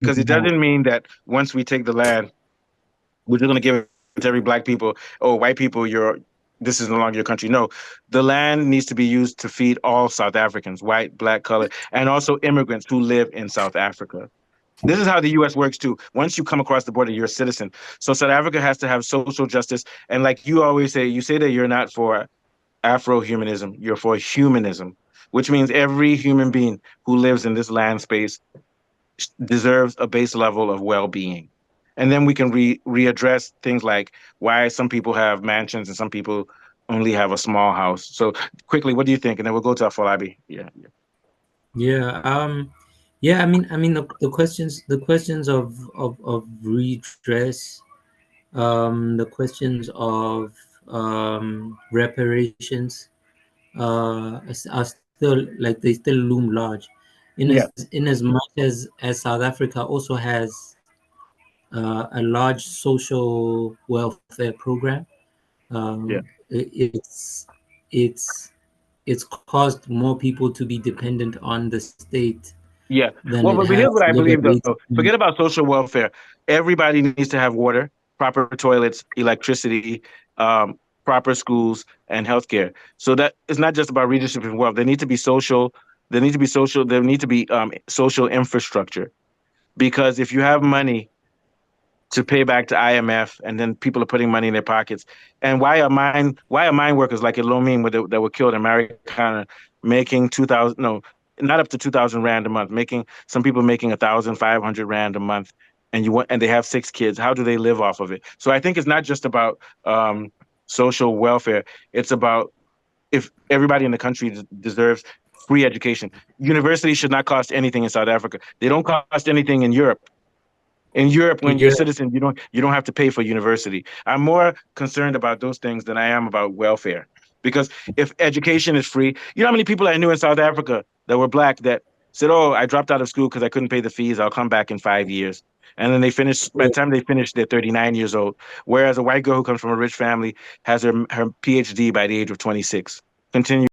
because it doesn't mean that once we take the land, we're just going to give it to every black people. Oh, white people, this is no longer your country. No, the land needs to be used to feed all South Africans, white, black, colored, and also immigrants who live in South Africa. This is how the U.S. works too. Once you come across the border, you're a citizen. So South Africa has to have social justice. And like you always say, you say that you're not for Afro-humanism, you're for humanism, which means every human being who lives in this land space deserves a base level of well-being. And then we can readdress things like why some people have mansions and some people only have a small house. So quickly, what do you think? And then we'll go to Afolabi. Yeah, yeah. Yeah, yeah. The questions of redress, the questions of reparations, are still like they still loom large, Yeah, in as much as South Africa also has a large social welfare program. yeah, It's it's it's caused more people to be dependent on the state yeah. than Well, it but has here's what I believe though. liberated them. Forget about social welfare. Everybody needs to have water, proper toilets, electricity, proper schools, and healthcare. So that it's not just about redistributing wealth. There need to be social. There need to be social. There need to be social infrastructure. Because if you have money to pay back to IMF, and then people are putting money in their pockets. And why are mine workers like Elomin that were killed in Marikana making 2,000 no, not up to 2,000 rand a month, making some people making 1,500 rand a month, and they have six kids. How do they live off of it? So I think it's not just about social welfare. It's about if everybody in the country deserves free education. Universities should not cost anything in South Africa. They don't cost anything in Europe. In Europe, when you're a Yeah, citizen, you don't have to pay for university. I'm more concerned about those things than I am about welfare. Because if education is free, you know how many people I knew in South Africa that were black that said, "Oh, I dropped out of school because I couldn't pay the fees. I'll come back in 5 years." And then by the time they finish, they're 39 years old. Whereas a white girl who comes from a rich family has her PhD by the age of 26. Continue.